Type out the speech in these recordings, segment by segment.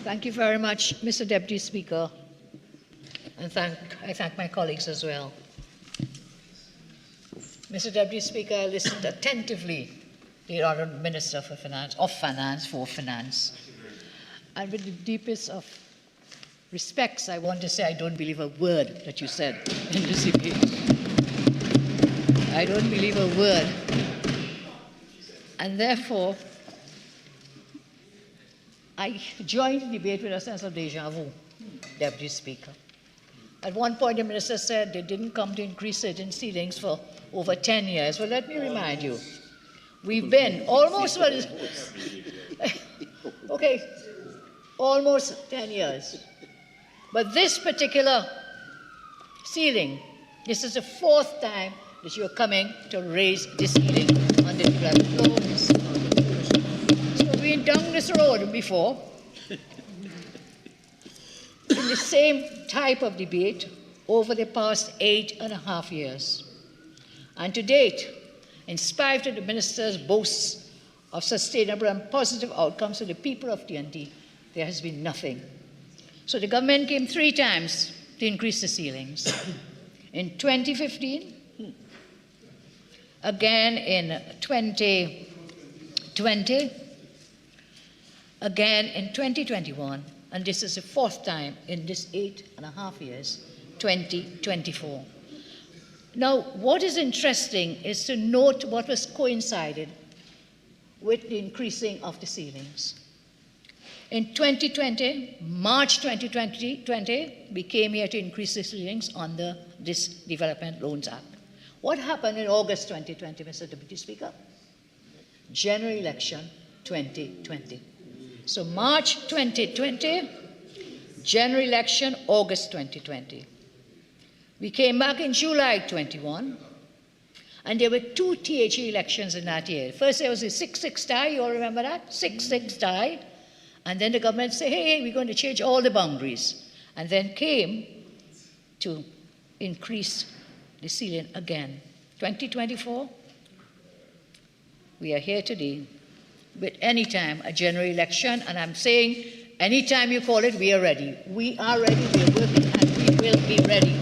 Thank you very much, Mr. Deputy Speaker, and I thank my colleagues as well. Mr. Deputy Speaker, I listened attentively to the Honourable Minister for Finance, and with the deepest of respects, I want to say I don't believe a word that you said in this debate. I don't believe a word. And therefore, I joined the debate with a sense of déjà vu, Deputy Speaker. At one point, the Minister said they didn't come to increase certain ceilings for over 10 years. Well, let me remind you, we've been almost, okay, almost 10 years. But this particular ceiling, this is the fourth time that you're coming to raise the ceiling on the development loans. So we've been down this road before, in the same type of debate over the past 8.5 years. And to date, in spite of the Minister's boasts of sustainable and positive outcomes for the people of TNT, there has been nothing. So the government came 3 times to increase the ceilings. In 2015, again in 2020, again in 2021, and this is the 4th time in this 8.5 years, 2024. Now, what is interesting is to note what was coincided with the increasing of the ceilings. In 2020, March 2020, we came here to increase the ceilings under this Development Loans Act. What happened in August 2020, Mr. Deputy Speaker? General election 2020. So March 2020, general election, August 2020. We came back in July 21, and there were 2 THE elections in that year. First, there was a 6-6 tie, you all remember that? 6-6 tie. And then the government said, hey, we're going to change all the boundaries. And then came to increase the ceiling again. 2024, we are here today with any time a general election, and I'm saying anytime you call it, we are ready. We are ready, we are working, and we will be ready.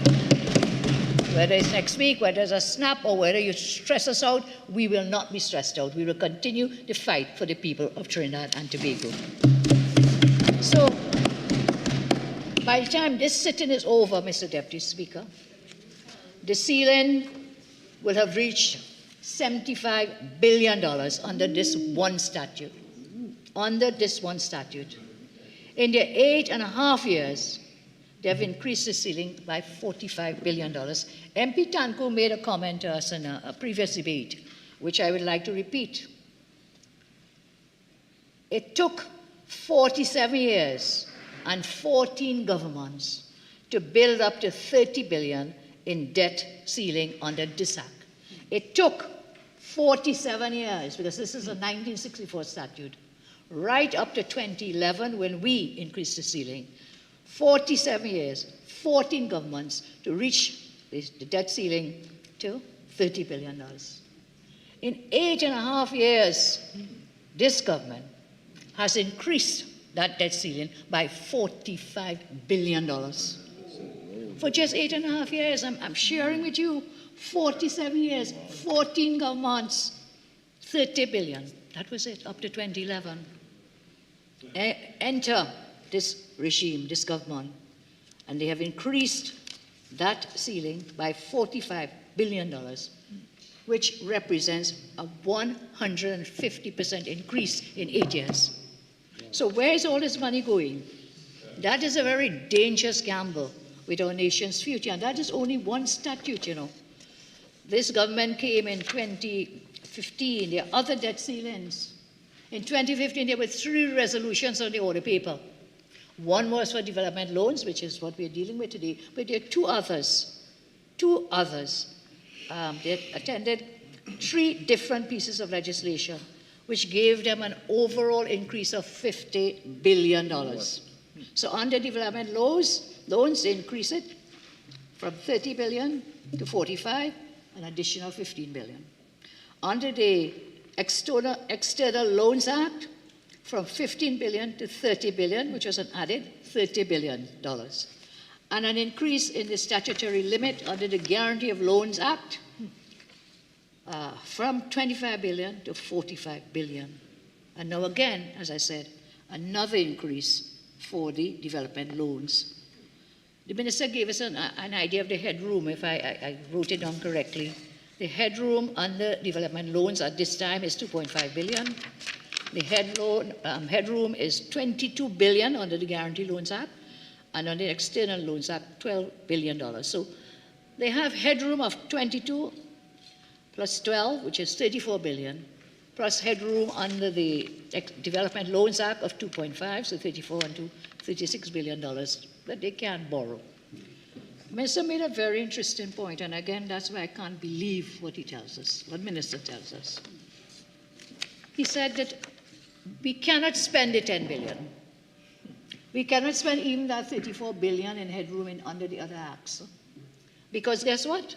Whether it's next week, whether it's a snap, or whether you stress us out, we will not be stressed out. We will continue to fight for the people of Trinidad and Tobago. So, by the time this sitting is over, Mr. Deputy Speaker, the ceiling will have reached $75 billion under this one statute. Under this one statute. In the 8.5 years, they have increased the ceiling by $45 billion. MP Tanku made a comment to us in a previous debate, which I would like to repeat. It took 47 years and 14 governments to build up to $30 billion in debt ceiling under this act. It took 47 years, because this is a 1964 statute, right up to 2011 when we increased the ceiling. 47 years, 14 governments to reach the debt ceiling to $30 billion. In 8.5 years, this government has increased that debt ceiling by $45 billion. For just 8.5 years, I'm sharing with you, 47 years, 14 governments, $30 billion. That was it, up to 2011. Enter this regime, this government, and they have increased that ceiling by $45 billion, which represents a 150% increase in 8 years. So where is all this money going? That is a very dangerous gamble with our nation's future, and that is only one statute, you know. This government came in 2015, there are other debt ceilings. In 2015, there were 3 resolutions on the order paper. One was for development loans, which is what we're dealing with today, but there are 2 others. 2 others. They attended 3 different pieces of legislation, which gave them an overall increase of $50 billion. So under development loans, they increase it from $30 billion to 45, an additional $15 billion. Under the External Loans Act, from $15 billion to $30 billion, which was an added $30 billion, and an increase in the statutory limit under the Guarantee of Loans Act from $25 billion to $45 billion. And now again, as I said, another increase for the development loans. The minister gave us an idea of the headroom, if I wrote it down correctly. The headroom under development loans at this time is $2.5 billion. The headroom is $22 billion under the Guarantee Loans Act, and under the External Loans Act, $12 billion. So they have headroom of 22 plus 12, which is $34 billion, plus headroom under the Development Loans Act of 2.5, so 34 and 2, $36 billion that they can't borrow. Minister made a very interesting point, and again, that's why I can't believe what he tells us, what Minister tells us. He said that we cannot spend the $10 billion. We cannot spend even that $34 billion in headroom under the other acts. Because guess what?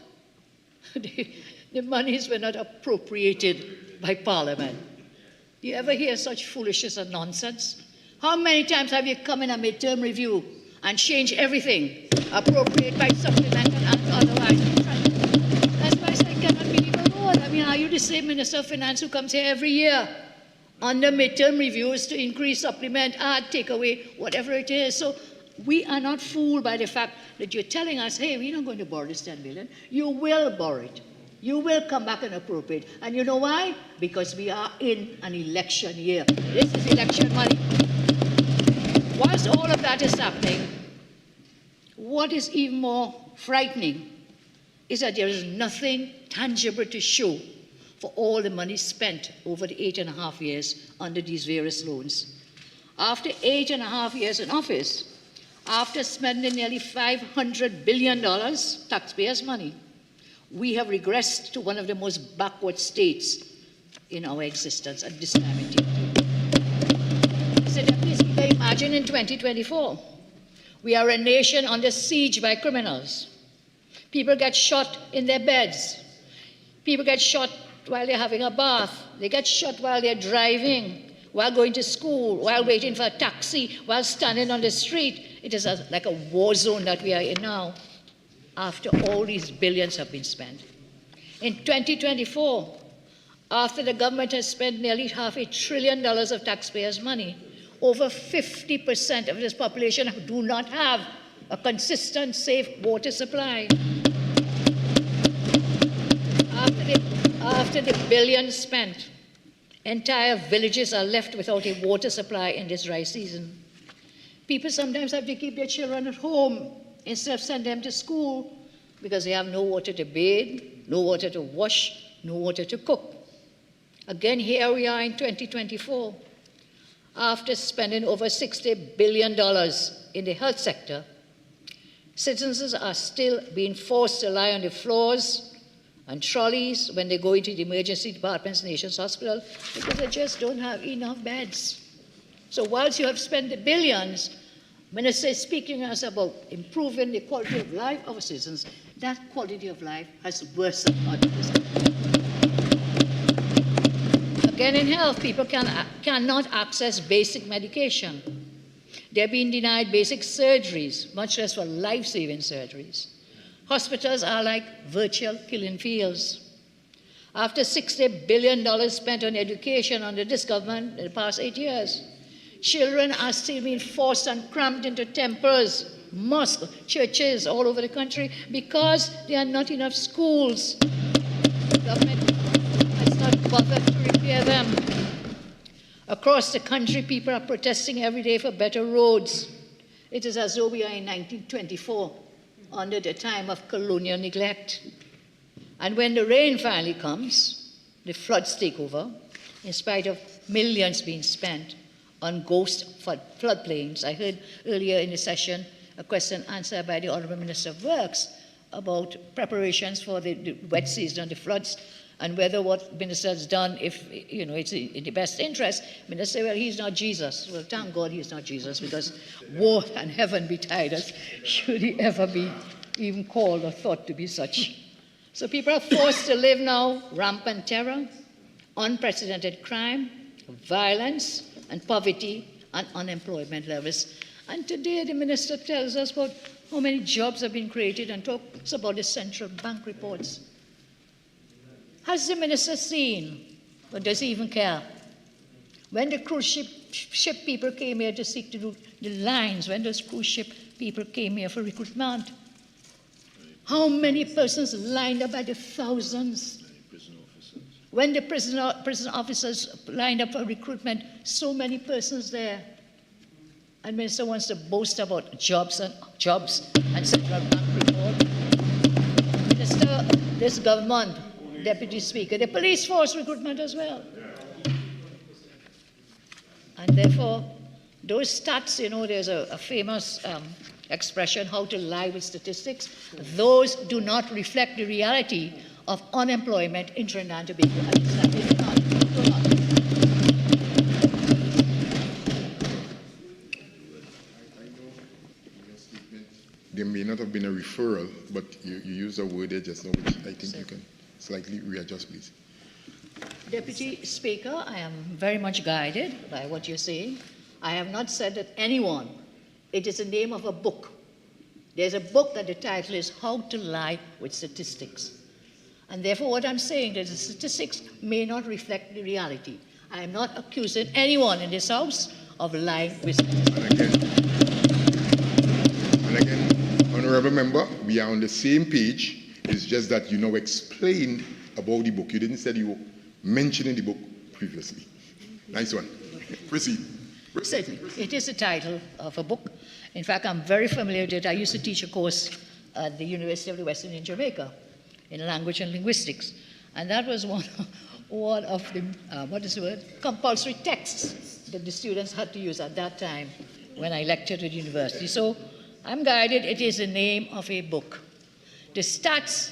The monies were not appropriated by Parliament. Do you ever hear such foolishness and nonsense? How many times have you come in a midterm review and change everything, appropriate by supplement and otherwise? That's why I say I cannot believe a word. I mean, are you the same Minister of Finance who comes here every year under midterm reviews to increase, supplement, add, take away, whatever it is? So we are not fooled by the fact that you're telling us, hey, we're not going to borrow this $10 billion. You will borrow it. You will come back and appropriate. And you know why? Because we are in an election year. This is election money. Whilst all of that is happening, what is even more frightening is that there is nothing tangible to show for all the money spent over the 8.5 years under these various loans. After 8.5 years in office, after spending nearly $500 billion taxpayers' money, we have regressed to one of the most backward states in our existence at this time in time. So please imagine in 2024, we are a nation under siege by criminals. People get shot in their beds. People get shot while they're having a bath. They get shot while they're driving, while going to school, while waiting for a taxi, while standing on the street. It is like a war zone that we are in now, after all these billions have been spent. In 2024, after the government has spent nearly $500 billion of taxpayers' money, over 50% of this population do not have a consistent, safe water supply. After the billions spent, entire villages are left without a water supply in this dry season. People sometimes have to keep their children at home instead of sending them to school because they have no water to bathe, no water to wash, no water to cook. Again, here we are in 2024. After spending over $60 billion in the health sector, citizens are still being forced to lie on the floors and trolleys when they go into the emergency departments, nation's hospital, because they just don't have enough beds. So whilst you have spent the billions, Minister is speaking to us about improving the quality of life of our citizens. That quality of life has worsened under this government. Again, in health, people cannot access basic medication. They're being denied basic surgeries, much less for life-saving surgeries. Hospitals are like virtual killing fields. After $60 billion spent on education under this government in the past 8 years, children are still being forced and crammed into temples, mosques, churches all over the country because there are not enough schools. The government has not bothered to repair them. Across the country, people are protesting every day for better roads. It is as though we are in 1924, under the time of colonial neglect. And when the rain finally comes, the floods take over, in spite of millions being spent on ghost floodplains. I heard earlier in the session a question answered by the Honourable Minister of Works about preparations for the wet season and the floods, and whether what Minister has done, if it's in the best interest. Minister, well, he's not Jesus. Well, thank God he's not Jesus, because woe and heaven betide us should he ever be even called or thought to be such. So people are forced to live now rampant terror, unprecedented crime, violence, and poverty and unemployment levels. And today the minister tells us about how many jobs have been created and talks about the central bank reports. Has the minister seen, or does he even care? When the cruise ship people came here to seek to do the lines, when those cruise ship people came here for recruitment, how many persons lined up by the thousands? When the prison officers lined up for recruitment, so many persons there. And minister wants to boast about jobs and central bank report. Minister, this government, Deputy Speaker, the police force recruitment as well. And therefore, those stats, you know, there's a famous expression, how to lie with statistics. Those do not reflect the reality of unemployment in Trinidad and Tobago. There may not have been a referral, but you used a word there just now, which I think you can slightly readjust, please. Deputy Speaker, I am very much guided by what you're saying. I have not said that anyone. It is the name of a book. There's a book that the title is How to Lie with Statistics. And therefore what I'm saying is the statistics may not reflect the reality. I am not accusing anyone in this House of lying with statistics. And again, Honourable Member, we are on the same page. It's just that you now explained about the book. You didn't say you were mentioning the book previously. Nice one. Proceed. Certainly. It is the title of a book. In fact, I'm very familiar with it. I used to teach a course at the University of the West Indies in Jamaica in language and linguistics. And that was one of the, compulsory texts that the students had to use at that time when I lectured at the university. So I'm guided, it is the name of a book. The stats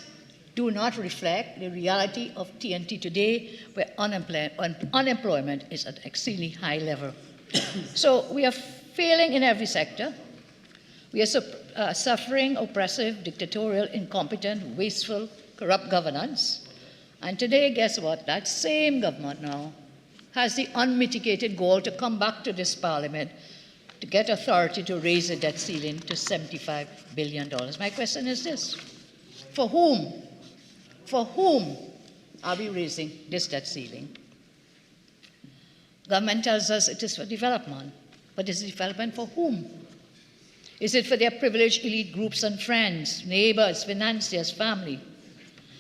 do not reflect the reality of TNT today, where unemployment is at an extremely high level. So we are failing in every sector. We are suffering oppressive, dictatorial, incompetent, wasteful, corrupt governance. And today, guess what? That same government now has the unmitigated goal to come back to this parliament to get authority to raise the debt ceiling to $75 billion. My question is this: for whom? For whom are we raising this debt ceiling? Government tells us it is for development, but is it development for whom? Is it for their privileged elite groups and friends, neighbors, financiers, family?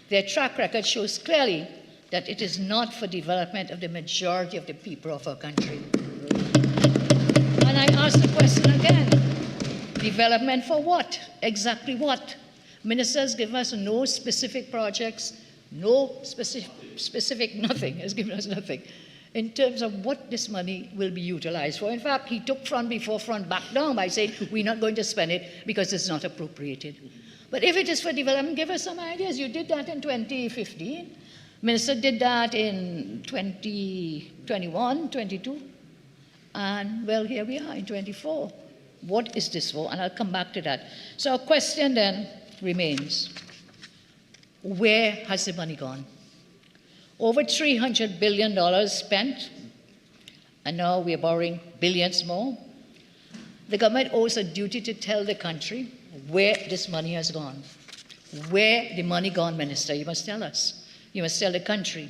Their track record shows clearly that it is not for development of the majority of the people of our country. And I ask the question again, development for what? Exactly what? Ministers give us no specific projects, no specific nothing, has given us nothing in terms of what this money will be utilized for. In fact, he took front before front back down by saying, we're not going to spend it because it's not appropriated. But if it is for development, give us some ideas. You did that in 2015. Minister did that in 2021, 22. And, well, here we are in 24. What is this for? And I'll come back to that. So our question then remains, where has the money gone? Over $300 billion spent, and now we're borrowing billions more. The government owes a duty to tell the country where this money has gone. Where the money gone, Minister? You must tell us. You must tell the country.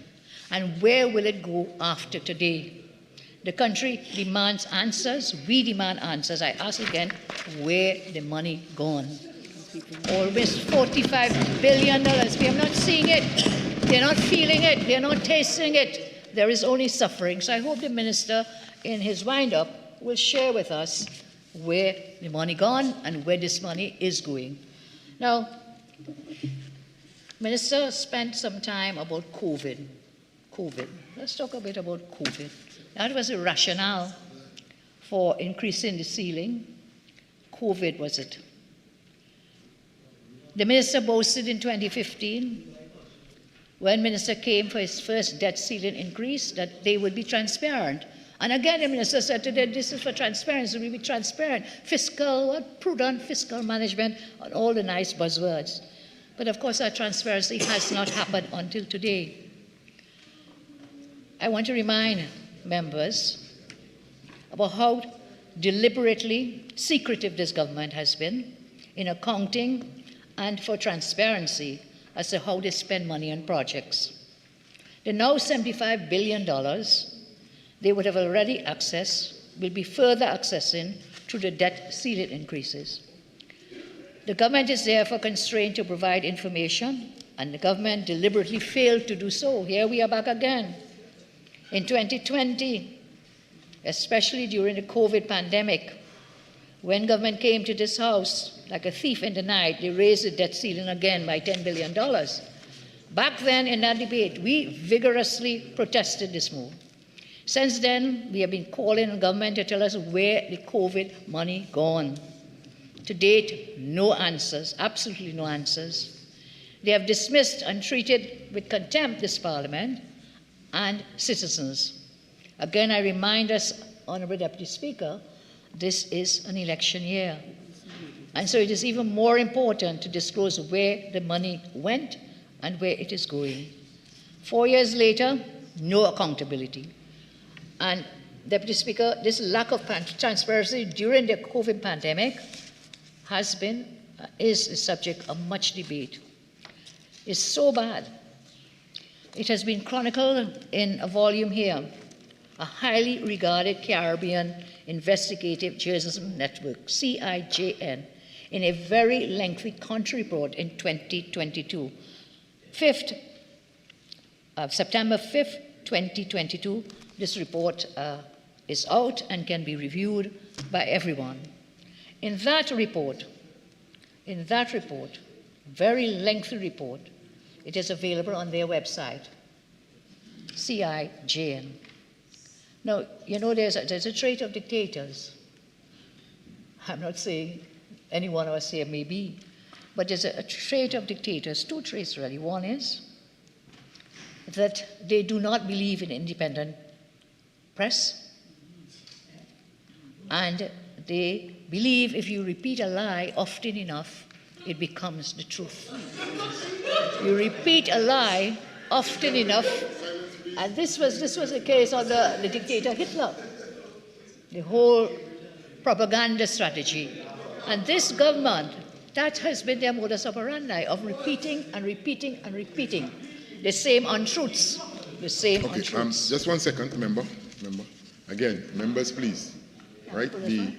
And where will it go after today? The country demands answers. We demand answers. I ask again, where the money gone? Almost $45 billion. We are not seeing it. They're not feeling it. They're not tasting it. There is only suffering. So I hope the minister, in his wind-up, will share with us where the money gone and where this money is going. Now, Minister spent some time about COVID. Let's talk a bit about COVID. That was a rationale for increasing the ceiling. COVID was it. The minister boasted in 2015, when minister came for his first debt ceiling increase, that they would be transparent. And again, the minister said today, this is for transparency, we'll be transparent. Fiscal, prudent fiscal management, and all the nice buzzwords. But of course, that transparency has not happened until today. I want to remind members about how deliberately secretive this government has been in accounting and for transparency as to how they spend money on projects. The now $75 billion they would have already accessed will be further accessing through the debt ceiling increases. The government is therefore constrained to provide information, and the government deliberately failed to do so. Here we are back again. In 2020, especially during the COVID pandemic, when government came to this House like a thief in the night, they raised the debt ceiling again by $10 billion. Back then in that debate, we vigorously protested this move. Since then, we have been calling on government to tell us where the COVID money gone. To date, no answers, absolutely no answers. They have dismissed and treated with contempt this Parliament and citizens. Again, I remind us, Honourable Deputy Speaker, this is an election year. And so it is even more important to disclose where the money went and where it is going. 4 years later, no accountability. And, Deputy Speaker, this lack of transparency during the COVID pandemic is the subject of much debate. It's so bad. It has been chronicled in a volume here, a highly regarded Caribbean investigative journalism network, CIJN, in a very lengthy country report in 2022. September 5th, 2022, this report is out and can be reviewed by everyone. In that report, very lengthy report, it is available on their website, CIJN. Now, you know, there's a trait of dictators. I'm not saying any one of us here may be, but there's a trait of dictators, two traits really. One is that they do not believe in independent press, and they believe if you repeat a lie often enough, it becomes the truth. You repeat a lie often enough, and this was the case of the dictator Hitler, the whole propaganda strategy. And this government, that has been their modus operandi of repeating and repeating and repeating the same untruths, untruths. Just 1 second, member. Again, members, please. Right, the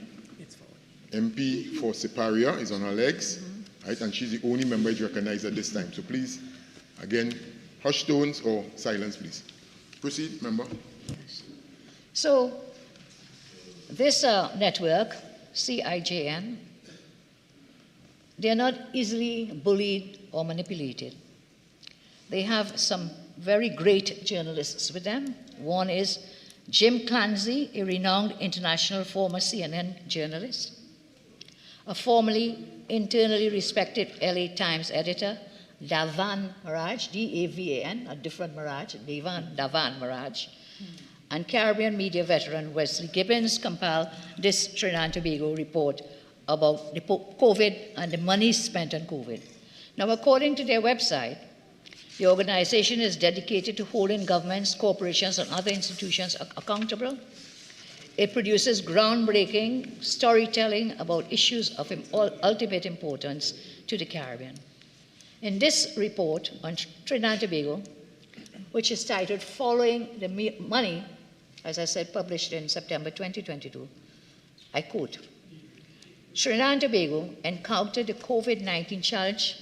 MP for Siparia is on her legs, right, and she's the only member is recognized at this time. So please, again, hush tones or silence, please. Proceed, member. So this network, CIJN, they're not easily bullied or manipulated. They have some very great journalists with them. One is Jim Clancy, a renowned international former CNN journalist, a formerly internally respected LA Times editor, Davan Maraj, D-A-V-A-N, a different Maraj, Davan Maraj, and Caribbean media veteran Wesley Gibbons compiled this Trinidad and Tobago report about the COVID and the money spent on COVID. Now, according to their website, the organization is dedicated to holding governments, corporations, and other institutions accountable. It produces groundbreaking storytelling about issues of ultimate importance to the Caribbean. In this report on Trinidad and Tobago, which is titled Following the Money, as I said, published in September 2022, I quote, Trinidad and Tobago encountered the COVID-19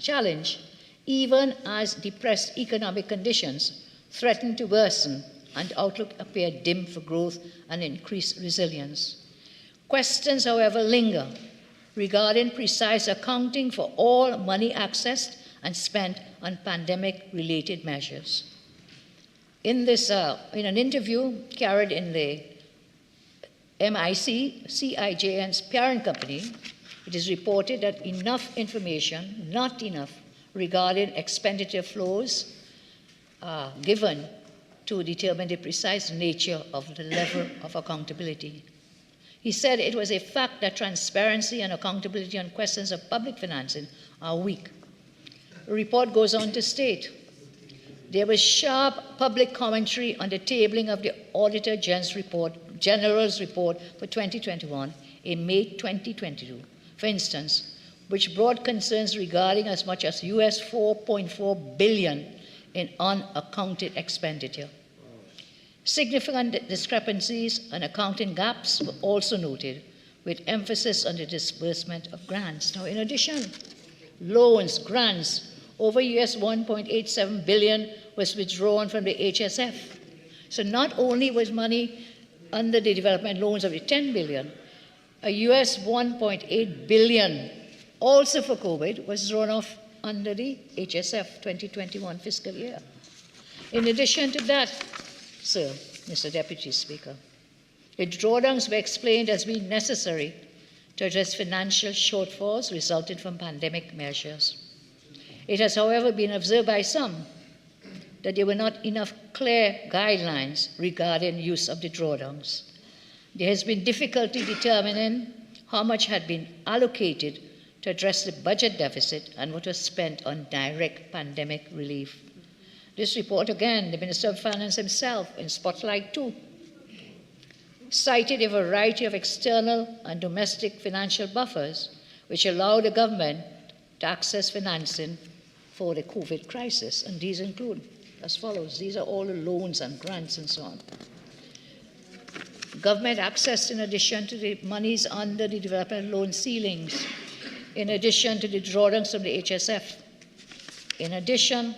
challenge even as depressed economic conditions threatened to worsen and outlook appeared dim for growth and increased resilience. Questions, however, linger regarding precise accounting for all money accessed and spent on pandemic-related measures. In an interview carried in the MIC, CIJN's parent company, it is reported that enough information, not enough, regarding expenditure flows given to determine the precise nature of the level of accountability. He said it was a fact that transparency and accountability on questions of public financing are weak. The report goes on to state, there was sharp public commentary on the tabling of the Auditor General's report General's report for 2021 in May 2022, for instance, which brought concerns regarding as much as US $4.4 billion in unaccounted expenditure. Significant discrepancies and accounting gaps were also noted, with emphasis on the disbursement of grants. Now, in addition, loans, grants, over US $1.87 billion was withdrawn from the HSF. So not only was money under the development loans of the $10 billion, a US $1.8 billion also for COVID was drawn off under the HSF 2021 fiscal year. In addition to that, sir, Mr. Deputy Speaker, the drawdowns were explained as being necessary to address financial shortfalls resulting from pandemic measures. It has, however, been observed by some that there were not enough clear guidelines regarding use of the drawdowns. There has been difficulty determining how much had been allocated to address the budget deficit and what was spent on direct pandemic relief. This report, again, the Minister of Finance himself in Spotlight 2, cited a variety of external and domestic financial buffers which allow the government to access financing for the COVID crisis. And these include as follows. These are all the loans and grants and so on. Government access in addition to the monies under the development loan ceilings, in addition to the drawdowns from the HSF. In addition,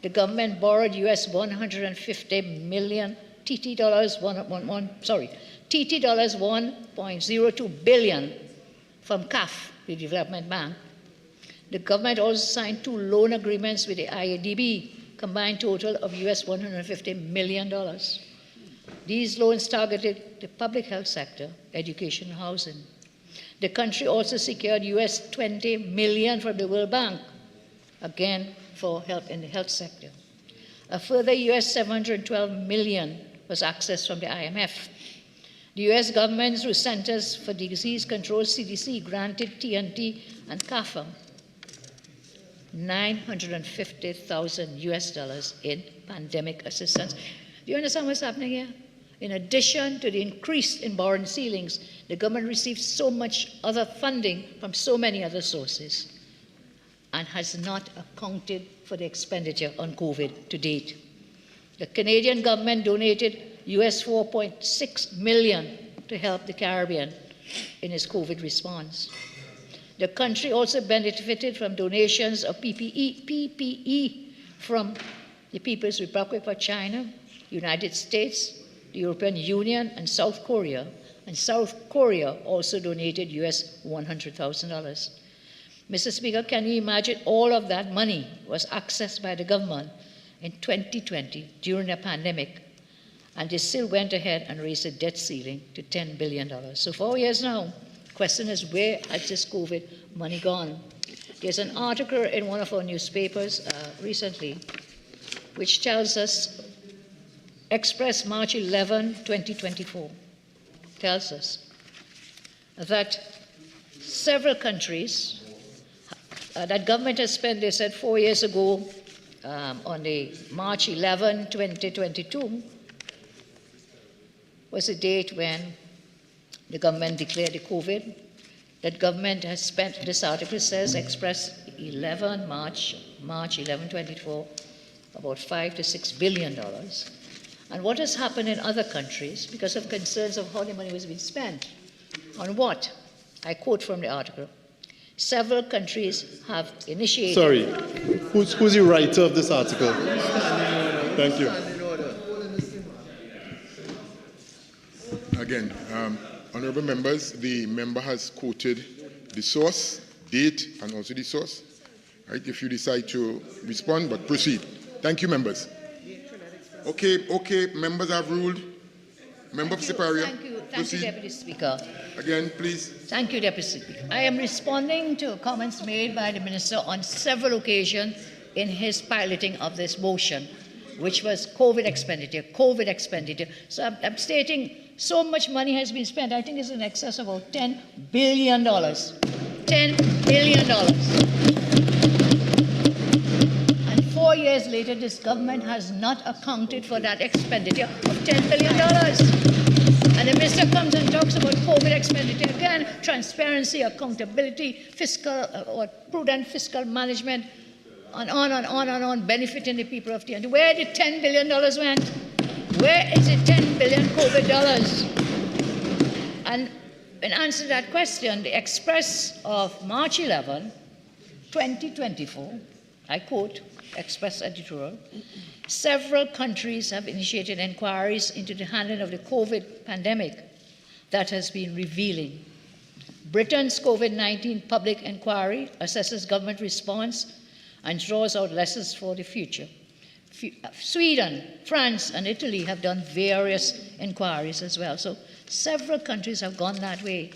the government borrowed US $150 million, TT dollars 1.02 billion from CAF, the Development Bank. The government also signed 2 loan agreements with the IADB, combined total of US $150 million. These loans targeted the public health sector, education and housing. The country also secured US $20 million from the World Bank, again for help in the health sector. A further US $712 million was accessed from the IMF. The US government, through Centers for Disease Control, CDC, granted TNT and CAFA $950,000 US in pandemic assistance. Do you understand what's happening here? In addition to the increase in borrowing ceilings, the government received so much other funding from so many other sources and has not accounted for the expenditure on COVID to date. The Canadian government donated US $4.6 million to help the Caribbean in its COVID response. The country also benefited from donations of PPE from the People's Republic of China, United States, the European Union, and South Korea. And South Korea also donated US $100,000. Mr. Speaker, can you imagine all of that money was accessed by the government in 2020 during the pandemic, and they still went ahead and raised the debt ceiling to $10 billion. So 4 years now, the question is, where has this COVID money gone? There's an article in one of our newspapers recently which tells us, Express March 11, 2024, tells us that several countries, that government has spent, they said 4 years ago, on the March 11, 2022, was the date when the government declared the COVID. That government has spent, this article says, Express 11, March 11, 2024, about $5 to $6 billion. And what has happened in other countries because of concerns of how the money was being spent? On what? I quote from the article. Several countries have initiated... Sorry, who's the writer of this article? Thank you. Again, honorable members, the member has quoted the source, date, and also the source. Right? If you decide to respond, but proceed. Thank you, members. Okay, members have ruled. Member Siparia. Thank you, Deputy Speaker. Again, please. Thank you, Deputy Speaker. I am responding to comments made by the Minister on several occasions in his piloting of this motion, which was COVID expenditure. So I'm stating so much money has been spent. I think it's in excess of about $10 billion. $10 billion. 4 years later, this government has not accounted for that expenditure of $10 billion. And And the minister comes and talks about COVID expenditure again, transparency, accountability, fiscal or prudent fiscal management, and on and on and on, benefiting the people of TNT. Where did $10 billion went? Where is the $10 billion COVID dollars? And in answer to that question, the Express of March 11, 2024, I quote, Express editorial, several countries have initiated inquiries into the handling of the COVID pandemic that has been revealing. Britain's COVID-19 public inquiry assesses government response and draws out lessons for the future. Sweden, France, and Italy have done various inquiries as well. So several countries have gone that way.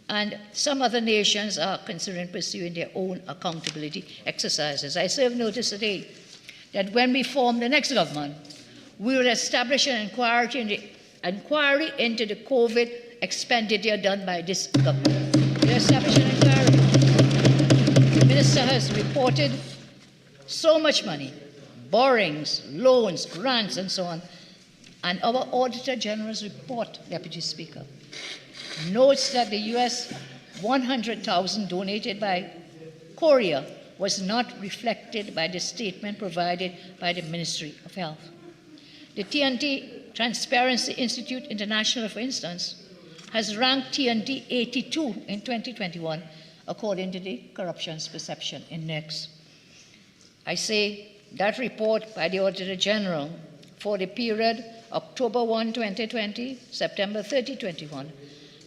And some other nations are considering pursuing their own accountability exercises. I serve notice today that when we form the next government, we will establish an inquiry into the COVID expenditure done by this government. We'll establish an inquiry. The minister has reported so much money, borrowings, loans, grants, and so on. And our Auditor General's report, Deputy Speaker, notes that the US $100,000 donated by Korea was not reflected by the statement provided by the Ministry of Health. The TNT Transparency Institute International, for instance, has ranked TNT 82 in 2021, according to the Corruption Perception Index. I say that report by the Auditor General for the period October 1, 2020, September 30, 2021,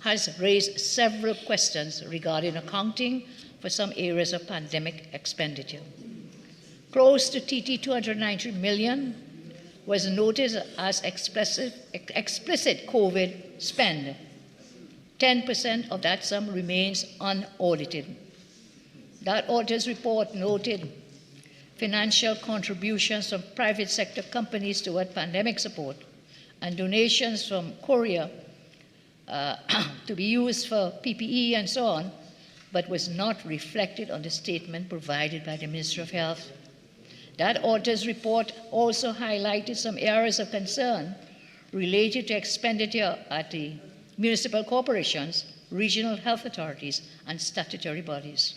has raised several questions regarding accounting for some areas of pandemic expenditure. Close to TT 290 million was noted as explicit COVID spend. 10% of that sum remains unaudited. That auditor's report noted financial contributions from private sector companies toward pandemic support and donations from Korea to be used for PPE and so on, but was not reflected on the statement provided by the Ministry of Health. That auditor's report also highlighted some areas of concern related to expenditure at the municipal corporations, regional health authorities, and statutory bodies.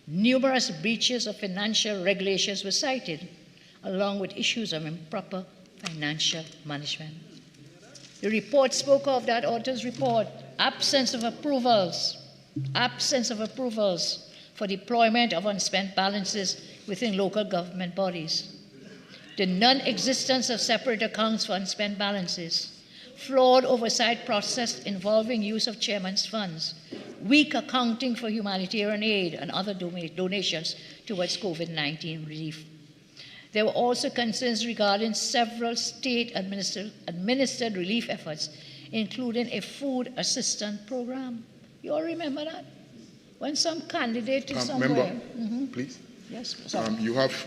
Numerous breaches of financial regulations were cited, along with issues of improper financial management. The report spoke of, that auditor's report, absence of approvals for deployment of unspent balances within local government bodies, the non-existence of separate accounts for unspent balances, flawed oversight process involving use of chairman's funds, weak accounting for humanitarian aid and other donations towards COVID-19 relief. There were also concerns regarding several state-administered relief efforts, including a food assistance program. You all remember that? When some candidate to somewhere... Member, please. Yes, sorry. You have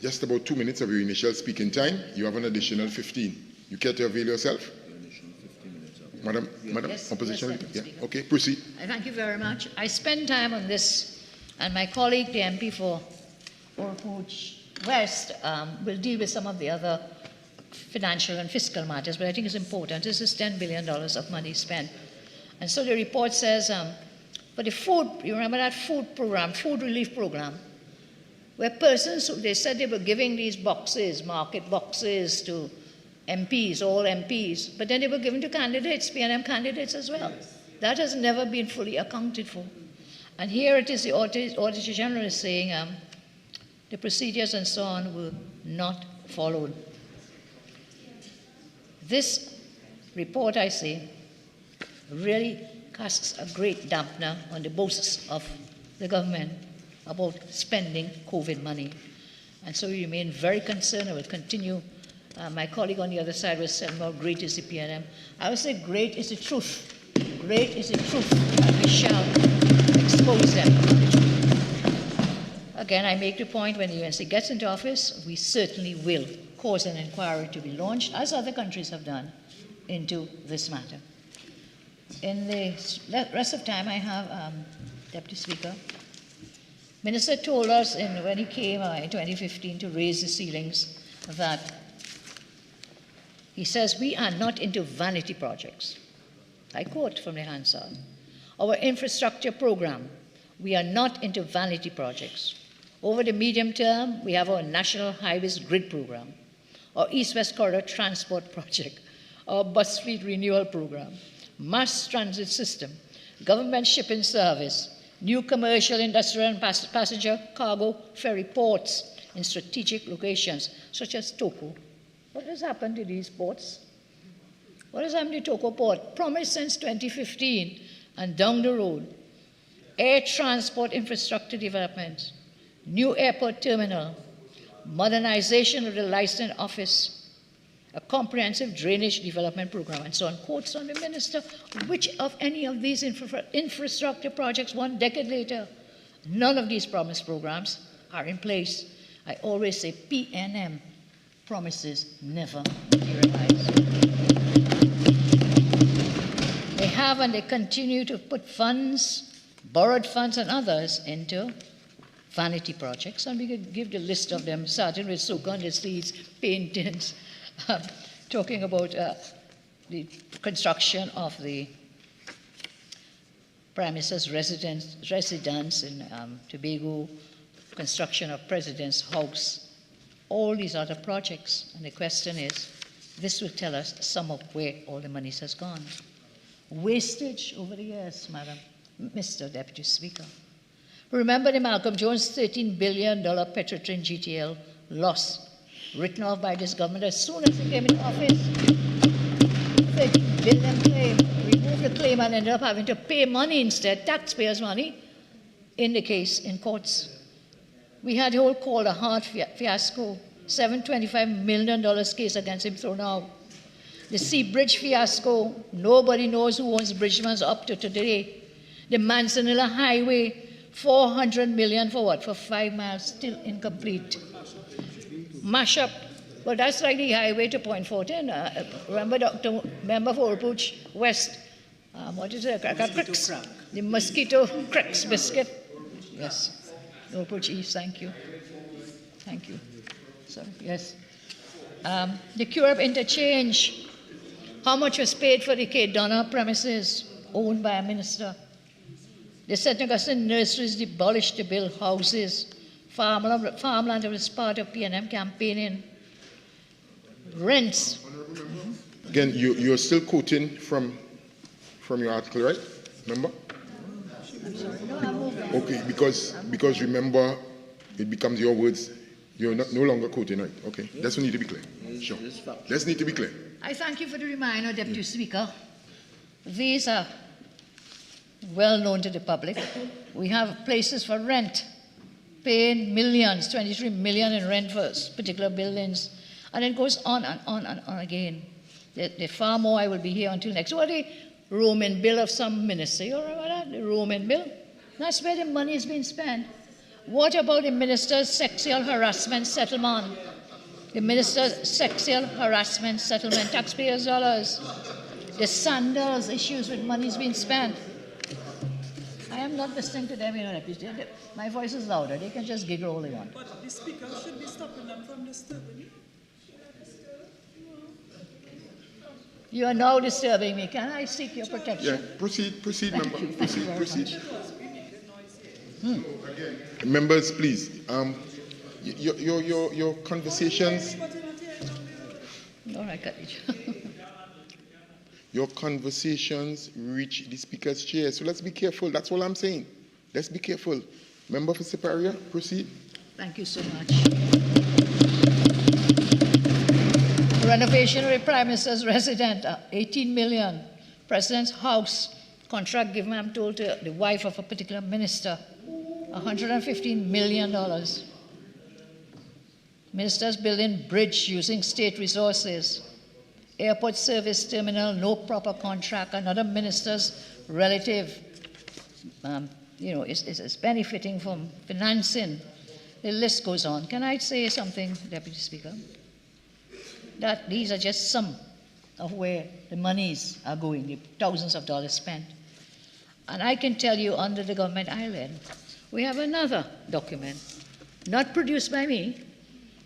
just about 2 minutes of your initial speaking time. You have an additional 15. You care to avail yourself? Madam, Yes, Opposition yes, Leader? Yeah. Okay, proceed. Thank you very much. I spent time on this, and my colleague, the MP for Orapooch West, will deal with some of the other financial and fiscal matters, but I think it's important. This is $10 billion of money spent. And so the report says, for the food, you remember that food program, food relief program, where persons, they said they were giving these boxes, market boxes to MPs, all MPs, but then they were given to candidates, PNM candidates as well. That has never been fully accounted for. And here it is, the Auditor General is saying the procedures and so on were not followed. This report, I say, really casts a great dampener on the boasts of the government about spending COVID money. And so we remain very concerned. I will continue. My colleague on the other side was saying how great is the PNM. I would say great is the truth. Great is the truth, and we shall expose them. Again, I make the point, when the UNC gets into office, we certainly will cause an inquiry to be launched, as other countries have done, into this matter. In the rest of time I have, Deputy Speaker, Minister told us when he came in 2015 to raise the ceilings that He says, we are not into vanity projects. I quote from the Hansard. Our infrastructure program, we are not into vanity projects. Over the medium term, we have our National Highways Grid program, our East-West Corridor Transport project, our bus fleet renewal program, mass transit system, government shipping service, new commercial, industrial, and passenger cargo ferry ports in strategic locations, such as Toko. What has happened to these ports? What has happened to Toko Port? Promised since 2015 and down the road. Air transport infrastructure development, new airport terminal, modernization of the licensing office, a comprehensive drainage development program, and so on. Quotes on the minister. Which of any of these infrastructure projects 1 decade later? None of these promised programs are in place. I always say PNM, promises never materialize. They have and they continue to put funds, borrowed funds and others into vanity projects, and we could give the list of them, starting with Soka and the Seeds, paintings, talking about the construction of the Prime Minister's residence in Tobago, construction of President's House, all these other projects. And the question is, this will tell us some of where all the money has gone. Wastage over the years, Madam, Mr. Deputy Speaker. Remember the Malcolm Jones $13 billion Petrotrin GTL loss written off by this government as soon as he came into office. $13 billion claim, removed the claim and ended up having to pay money instead, taxpayers' money, in the case in courts. We had the whole called a hard fiasco, $725 million case against him thrown out. The Sea Bridge fiasco, nobody knows who owns Bridgemans up to today. The Manzanilla Highway, $400 million for what? For 5 miles, still incomplete. Mashup, well, that's like the highway to Point Fortin. Remember Member for Orpooch West, what is it? Cricks. The Mosquito Cricks biscuit. Yes, Orpooch East, thank you. Thank you. Sorry, yes. The Curab interchange, how much was paid for the Kate Donner premises owned by a minister? The St. Augustine nurseries demolished to build houses. Farmland was part of PNM campaigning. Rents. Again, you're still quoting from your article, right? Remember? I'm sorry. No, I'll move on. Okay, because remember, it becomes your words. You're no longer quoting, right? Okay, that's what need to be clear. Sure. Let's need to be clear. I thank you for the reminder, Deputy Speaker. These are well known to the public. We have places for rent, paying millions, 23 million in rent for particular buildings, and it goes on and on and on again. The far more I will be here until next. What the Roman bill of some minister? You remember that? The Roman bill? That's where the money is being spent. What about the minister's sexual harassment settlement? The minister's sexual harassment settlement, taxpayers' dollars. The sandals issues with money is being spent. I am not listening to them, my voice is louder. They can just giggle all they want. But the speaker should be stopping them from disturbing you. Yeah, You are now disturbing me. Can I seek your protection? Yeah, proceed, member. Proceed. Again. Members, please. Your conversations. All right, Khadija. Your conversations reach the speaker's chair. So let's be careful. That's all I'm saying. Let's be careful. Member for Siparia, proceed. Thank you so much. Renovation of the Prime Minister's residence, 18 million. President's house, contract given, I'm told, to the wife of a particular minister, $115 million. Ministers building bridge using state resources. Airport service terminal, no proper contract. Another minister's relative, is benefiting from financing. The list goes on. Can I say something, Deputy Speaker? That these are just some of where the monies are going, the thousands of dollars spent. And I can tell you, under the government island, we have another document, not produced by me,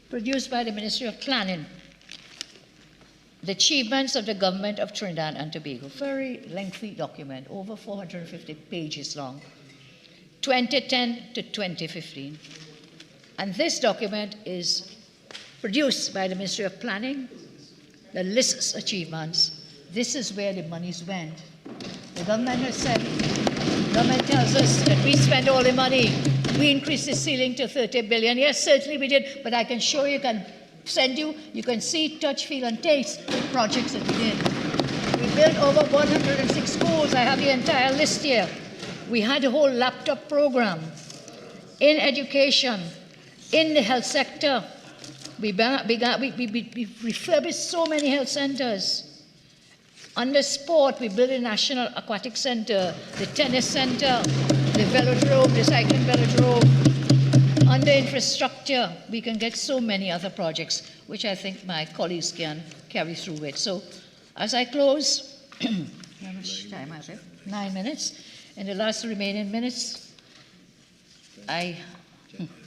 produced by the Ministry of Planning. the achievements of the government of Trinidad and Tobago. Very lengthy document, over 450 pages long, 2010 to 2015. And this document is produced by the Ministry of Planning, that lists achievements. This is where the monies went. The government has said, the government tells us that we spend all the money. We increased the ceiling to 30 billion. Yes, certainly we did, but I can show you, you can see, touch, feel, and taste the projects that we did. We built over 106 schools. I have the entire list here. We had a whole laptop program in education, in the health sector. We refurbished so many health centers. Under sport, we built a National Aquatic Center, the tennis center, the velodrome, the cycling velodrome. Under infrastructure, we can get so many other projects, which I think my colleagues can carry through with. So as I close, how much time I have? 9 minutes. In the last remaining minutes, 10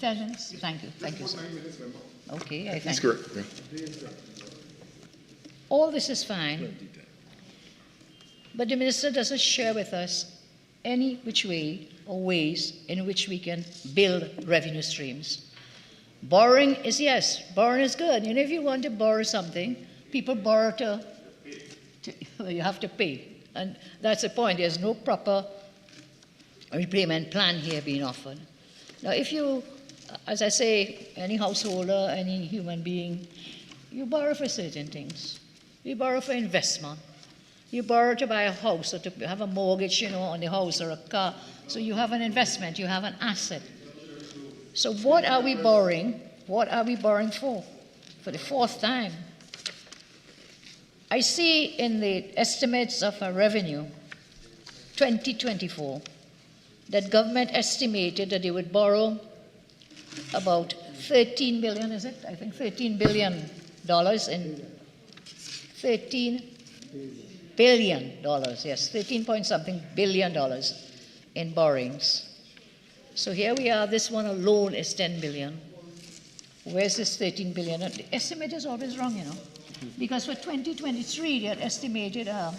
minutes? Thank you, sir. Okay, I thank That's you. correct. Yeah. All this is fine, but the minister doesn't share with us any which way or ways in which we can build revenue streams. Borrowing is, yes, borrowing is good. You know, if you want to borrow something, people borrow you have to pay. And that's the point. There's no proper repayment plan here being offered. Now, if you, as I say, any householder, any human being, you borrow for certain things. You borrow for investment. You borrow to buy a house or to have a mortgage, on the house or a car. So you have an investment, you have an asset. So what are we borrowing? What are we borrowing for? For the fourth time. I see in the estimates of our revenue, 2024, that government estimated that they would borrow about 13 billion, is it? I think $13 billion in 13 billion dollars, yes, 13 point something billion dollars in borrowings. So here we are, this one alone is 10 billion. Where's this 13 billion? The estimate is always wrong, because for 2023 they had estimated, a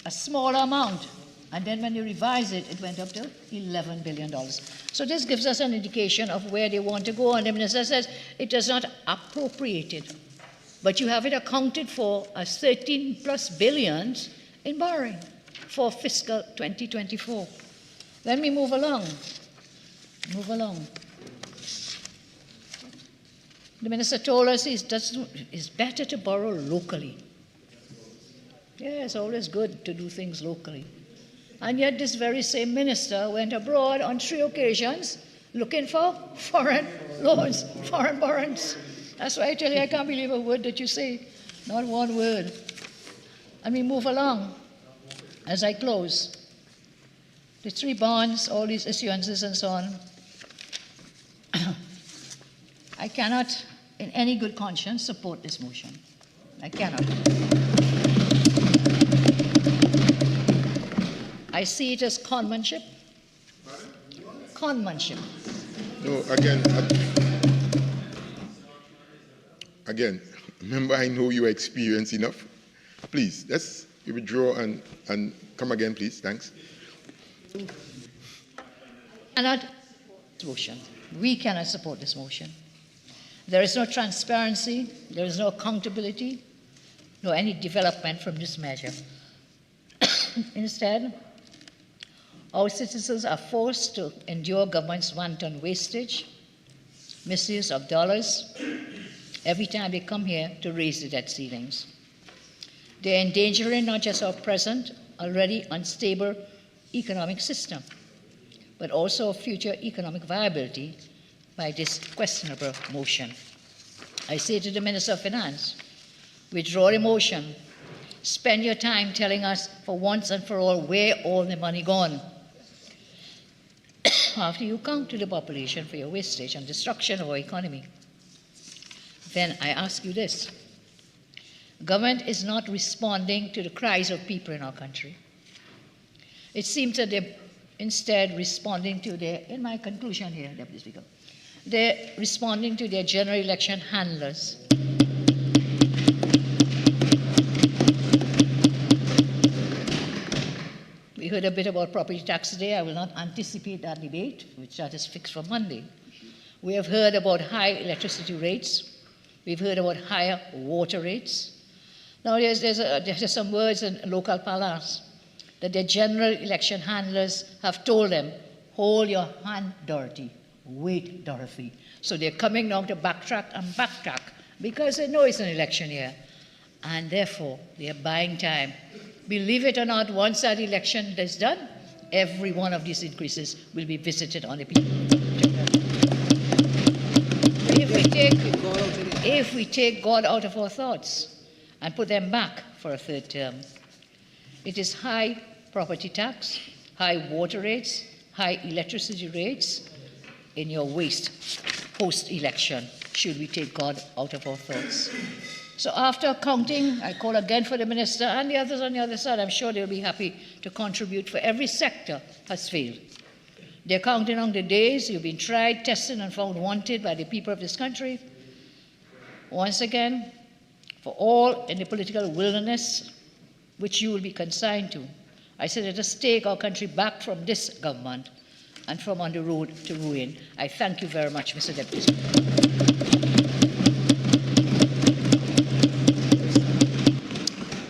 smaller amount. And then when you revise it, it went up to $11 billion. So this gives us an indication of where they want to go. And the minister says it does not appropriate it. But you have it accounted for as 13 plus billions in borrowing for fiscal 2024. Let me move along. The minister told us it's better to borrow locally. Yeah, it's always good to do things locally. And yet this very same minister went abroad on 3 occasions looking for foreign loans, foreign borrowings. That's why I tell you, I can't believe a word that you say, not one word. And we move along as I close. The 3 bonds, all these issuances and so on. I cannot, in any good conscience, support this motion. I cannot. I see it as conmanship. Conmanship. No, again, remember, I know you are experienced enough. Please, let's withdraw and come again, please. Thanks. Motion. We cannot support this motion. There is no transparency, there is no accountability, no any development from this measure. Instead, our citizens are forced to endure government's wanton wastage, misuse of dollars, every time they come here to raise the debt ceilings. They're endangering not just our present, already unstable economic system, but also future economic viability by this questionable motion. I say to the Minister of Finance, withdraw the motion. Spend your time telling us for once and for all where all the money gone. After you count to the population for your wastage and destruction of our economy, then I ask you this. Government is not responding to the cries of people in our country. It seems that they're instead responding to their, in my conclusion here, Deputy Speaker, they're responding to their general election handlers. heard a bit about property tax today. I will not anticipate that debate, which that is fixed for Monday. We have heard about high electricity rates. We've heard about higher water rates. Now, there's some words in local parlance that their general election handlers have told them, hold your hand, Dorothy. Wait, Dorothy. So they're coming now to backtrack and backtrack because they know it's an election year. And therefore, they're buying time. Believe it or not, once that election is done, every one of these increases will be visited on the people. If we take God out of our thoughts and put them back for a third term, it is high property tax, high water rates, high electricity rates in your waste post-election, should we take God out of our thoughts. So after accounting, I call again for the minister and the others on the other side. I'm sure they'll be happy to contribute, for every sector has failed. They're counting on the days you've been tried, tested, and found wanted by the people of this country. Once again, for all in the political wilderness which you will be consigned to, I say, let us take our country back from this government and from on the road to ruin. I thank you very much, Mr. Deputy Speaker.